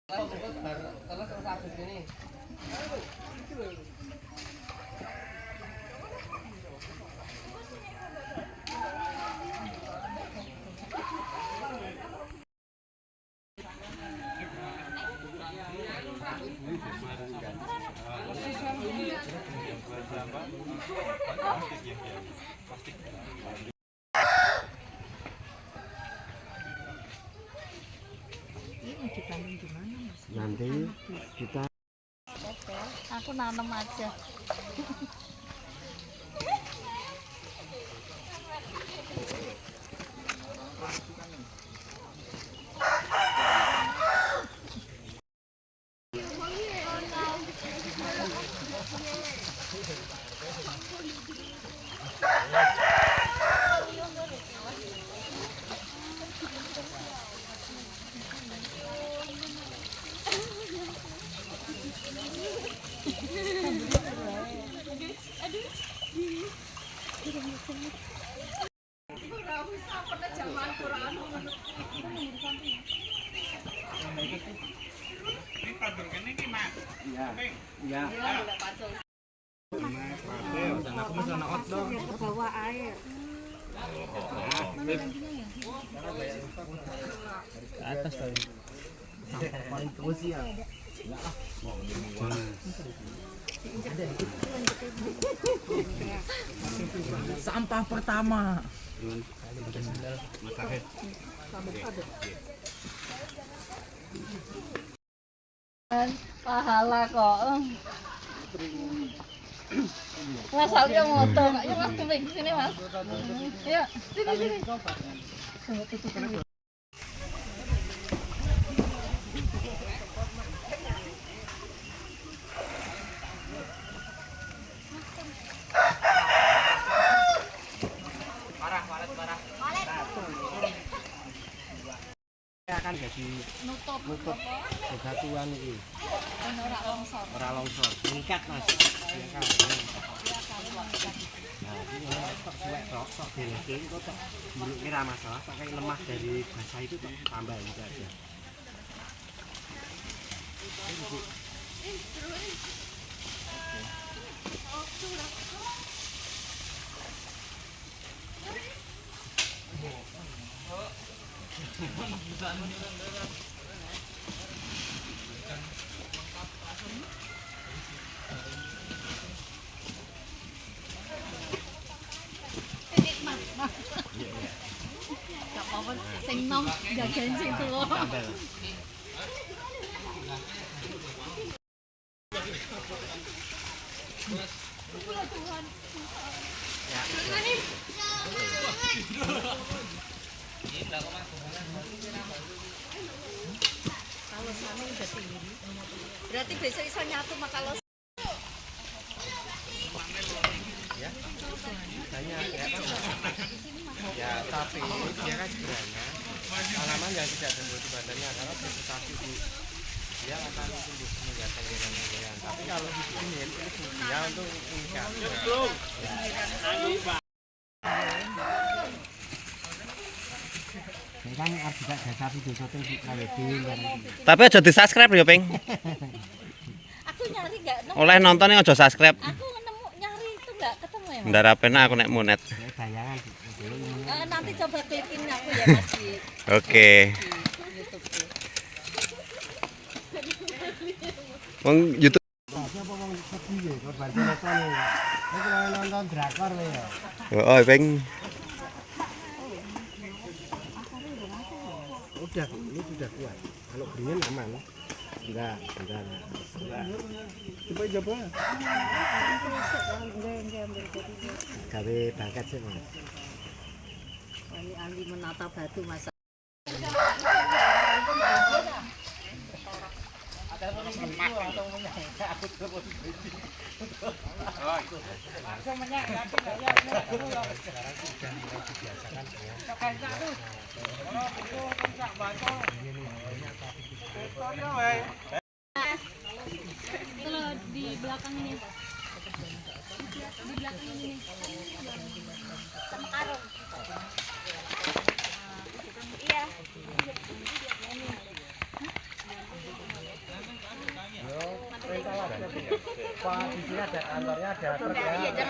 Nanti kita aku nanam aja. Bawa air. atas tadi. Paling terus ya. Sampah pertama. Pahala kok. Mas Alvio moto, ayo Mas kembali sini Mas. Ya, sini. Akan jadi nutup bebatuan ini. Ora longsor. Meningkat Mas. Ya kan. Nah, ini tok suwek tok deleng kok tok. Ini ra masalah, pakai lemah dari basah itu tok tambah gitu aja. Sing nom jajan sing tuwa. Kalau sana udah tinggi. Berarti besok bisa nyatu mah kalau Ya. Ya, tapi dia kan sebenarnya tanaman yang tidak tumbuh di badannya karena vegetasi Bu. Dia akan tumbuh semenjak pinggiran. Tapi kalau di sini itu dia untuk mengikat. Kan harus juga desa video syuting di Kawedin. Tapi aja di-subscribe ya, Ping. aku nyari enggak nemu. Oleh nonton yang aja subscribe. Aku nemu nyari itu enggak ketemu ya Mas. Ndarapena aku nek munet. Bayangan Nanti coba klipin aku ya Mas di Oke. YouTube. Wong YouTube. Siapa wong sedih ya korban sinetron ya. Nek kalau nonton drakor ya. Oh, Ping. Udah, ini sudah kuat. Kalau beringin aman. Enggak. Coba. Gawe bangkat sih, Mas. Ini ahli menata batu Mas. Kalau di belakang ini, sama karung. Iya. Pak, di sini ada kantornya, ada truk ya.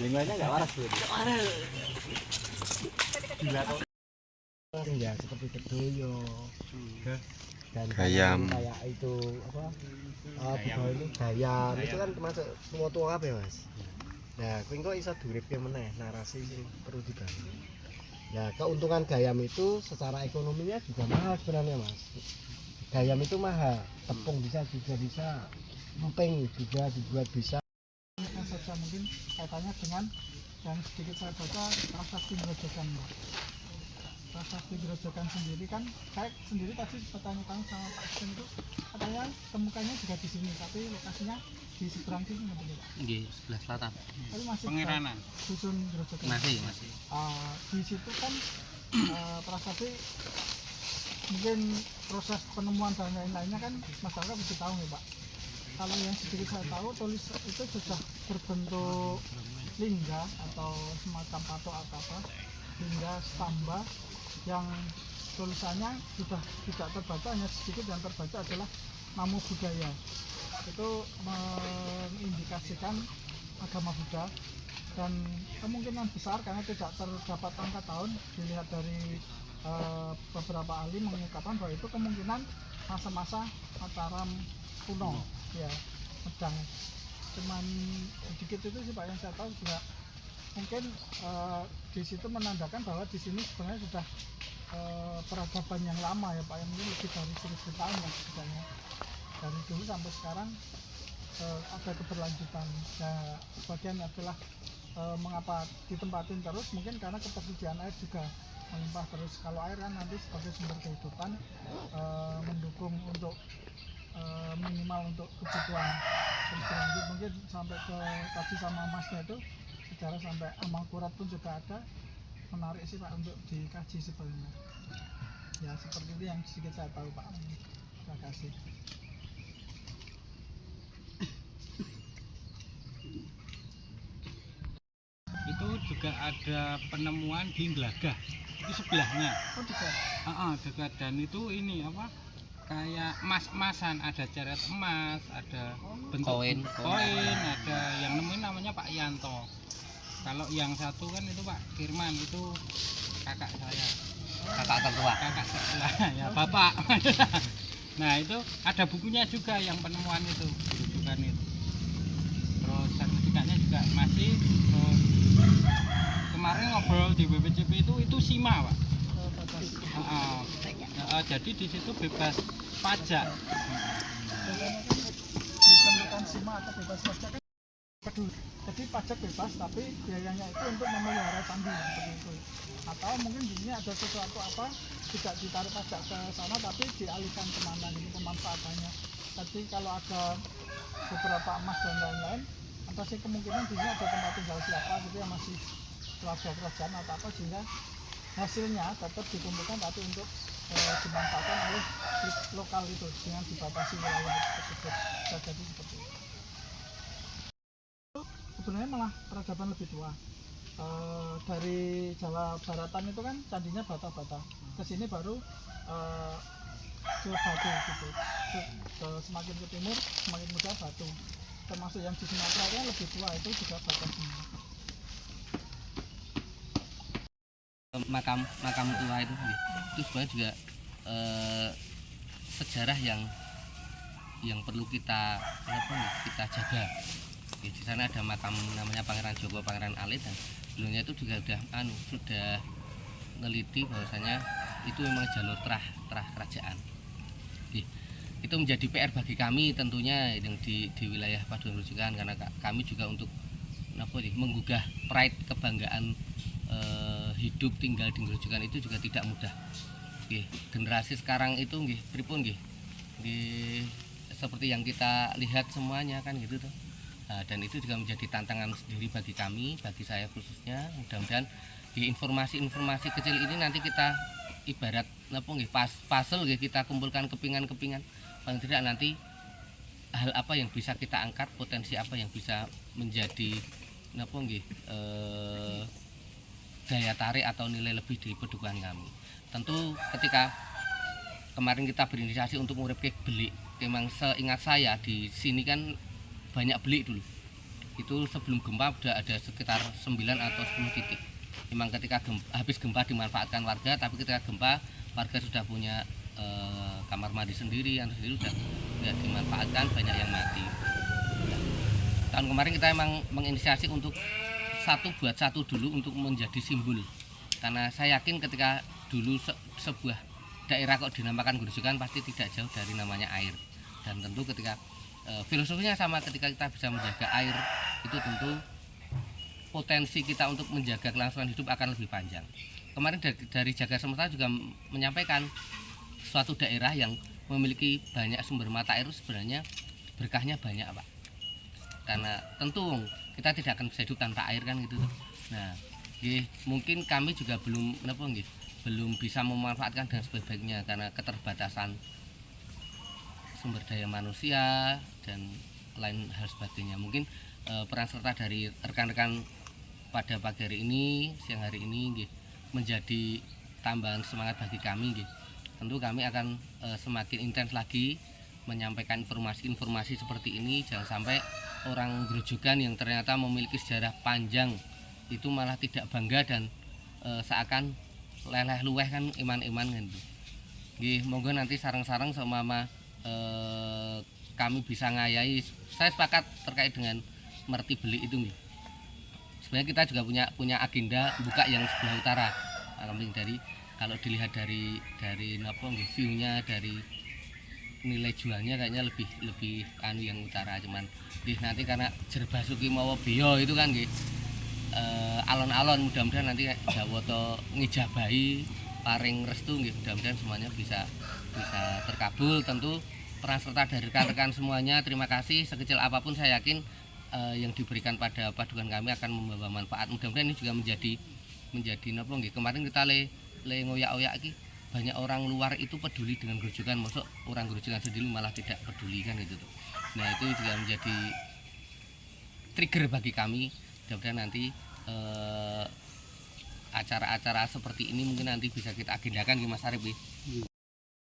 Lingkungannya nggak waras tuh. Gila kok. Ya seperti kedoyo dan Gayam. kayak itu apa? Budaya itu gayam itu kan termasuk semua tua apa ya mas? Nah, kuwi kok iso duripke meneh narasi sing perlu dibangun. Ya keuntungan gayam itu secara ekonominya juga mahal sebenarnya mas. Gayam itu mahal, tepung bisa juga bisa, emping juga dibuat bisa. Saja mungkin kaitannya dengan yang sedikit saya baca prasasti Grojogan. Prasasti Grojogan sendiri kan saya sendiri tadi bertanya sama Pak Sen itu katanya temukannya juga di sini tapi lokasinya di seberang sini nggak betul Pak? Di sebelah selatan. Tapi masih Pengiranan. dusun Grojogan. Masih. Di situ kan prasasti mungkin proses penemuan dan lain-lainnya kan masyarakat bisa tahu nih Pak. Kalau yang sedikit saya tahu tulis itu sudah berbentuk lingga atau semacam patok atau apa lingga stamba yang tulisannya sudah tidak terbaca, hanya sedikit yang terbaca adalah Namo Buddhaya. Itu mengindikasikan agama Buddha dan kemungkinan besar karena tidak terdapat angka tahun dilihat dari beberapa ahli mengungkapkan bahwa itu kemungkinan masa-masa Mataram kuno ya pedang cuman sedikit itu sih Pak yang saya tahu juga mungkin di situ menandakan bahwa di sini sebenarnya sudah peradaban yang lama ya Pak yang mungkin lebih dari 1000 tahun ya misalnya dari dulu sampai sekarang ada keberlanjutan ya sebagian adalah mengapa ditempatin terus mungkin karena ketersediaan air juga melimpah terus kalau air kan nanti sebagai sumber kehidupan mendukung untuk minimal untuk kebutuhan terus berlanjut mungkin sampai ke tadi sama masnya itu sejarah sampai Amangkurat pun juga ada menarik sih Pak untuk dikaji sebenarnya ya seperti itu yang sedikit saya tahu Pak. Terima kasih. Itu juga ada penemuan di Glagah. Itu sebelahnya. Oh dekat. Dekat dan itu ini apa? Kayak emas-emasan, ada ceret emas, ada bentuk koin, ada yang nemuin namanya Pak Yanto. Kalau yang satu kan itu Pak Firman, itu kakak saya. Kakak tertua ya bapak. Nah itu ada bukunya juga yang penemuan itu Grojogan itu. Terus sertifikatnya juga masih. Terus kemarin ngobrol di BPCP itu SIMA Pak. Jadi di situ bebas pajak. Ditentukan SIMA atau bebas pajak kan peduli. Jadi pajak bebas tapi biayanya itu untuk memelihara candi seperti itu. Atau mungkin di sini ada sesuatu apa tidak ditarik pajak ke sana tapi dialihkan kemana gitu pemanfaatannya. Jadi kalau ada beberapa emas dan lain-lain, ada sih kemungkinan di sini ada tempat tinggal siapa gitu yang masih keluarga kerajaan atau apa sehingga hasilnya tetap dikumpulkan tapi untuk dimanfaatkan oleh lokal itu dengan dibatasi wilayah tersebut. Bisa jadi seperti itu. Sebenarnya malah peradaban lebih tua. Dari Jawa Baratan itu kan candinya bata-bata. Ke sini baru ke batu gitu. Semakin ke timur semakin mudah batu. Termasuk yang di Sumatera yang lebih tua itu juga bata semua. Makam tua itu sebenarnya juga sejarah yang perlu kita jaga. Di sana ada makam namanya Pangeran Joko, Pangeran Alit, dan beliaunya itu juga sudah meneliti bahwasanya itu memang jalur terah kerajaan. Itu menjadi PR bagi kami tentunya yang di wilayah Paduan Grojogan karena kami juga untuk menggugah pride kebanggaan hidup tinggal di Grojogan itu juga tidak mudah. Generasi sekarang itu pripun seperti yang kita lihat semuanya kan gitu tuh. Dan itu juga menjadi tantangan sendiri bagi kami, bagi saya khususnya. Mudah-mudahan di informasi-informasi kecil ini nanti kita ibarat puzzle kita kumpulkan kepingan-kepingan, paling tidak nanti hal apa yang bisa kita angkat, potensi apa yang bisa menjadi daya tarik atau nilai lebih dari pedukuhan kami. Tentu ketika kemarin kita berinisiasi untuk ngurip beli, memang seingat saya di sini kan banyak beli dulu. Itu sebelum gempa sudah ada sekitar 9 atau 10 titik. Memang ketika habis gempa dimanfaatkan warga, tapi ketika gempa warga sudah punya kamar mandi sendiri, yang sendiri sudah dimanfaatkan, banyak yang mati. Tahun kemarin kita emang menginisiasi untuk buat satu dulu untuk menjadi simbol, karena saya yakin ketika dulu sebuah daerah kok dinamakan Grojogan pasti tidak jauh dari namanya air, dan tentu ketika filosofinya sama, ketika kita bisa menjaga air itu tentu potensi kita untuk menjaga kelangsungan hidup akan lebih panjang. Kemarin dari Jaga Semesta juga menyampaikan suatu daerah yang memiliki banyak sumber mata air sebenarnya berkahnya banyak, Pak, karena tentu kita tidak akan bisa hidup tanpa air kan gitu. Nah, mungkin kami juga belum bisa memanfaatkan dengan sebaik-baiknya karena keterbatasan sumber daya manusia dan lain hal sebagainya. Mungkin peran serta dari rekan-rekan pada pagi hari ini, siang hari ini menjadi tambahan semangat bagi kami. Tentu kami akan semakin intens lagi menyampaikan informasi-informasi seperti ini. Jangan sampai orang Grojogan yang ternyata memiliki sejarah panjang itu malah tidak bangga dan seakan leleh luweh kan iman-iman kan. Monggo nanti sarang-sarang sama kami bisa ngayai. Saya sepakat terkait dengan merti beli itu. Sebenarnya kita juga punya agenda buka yang sebelah utara. Dari kalau dilihat dari view-nya, dari nilai jualnya kayaknya lebih yang utara, cuman nanti karena Jerbasuki mawa Beyo itu kan alon-alon, mudah-mudahan nanti Jawoto ngijabahi paring restu mudah-mudahan semuanya bisa terkabul. Tentu peran serta dari rekan-rekan semuanya terima kasih, sekecil apapun saya yakin yang diberikan pada padukan kami akan membawa manfaat. Mudah-mudahan ini juga menjadi kemarin kita ngoyak-oyak banyak orang luar itu peduli dengan Grojogan, masuk orang Grojogan sendiri malah tidak peduli kan gitu tuh. Nah, itu juga menjadi trigger bagi kami. Mudah-mudahan nanti acara-acara seperti ini mungkin nanti bisa kita agendakan di Mas Arif.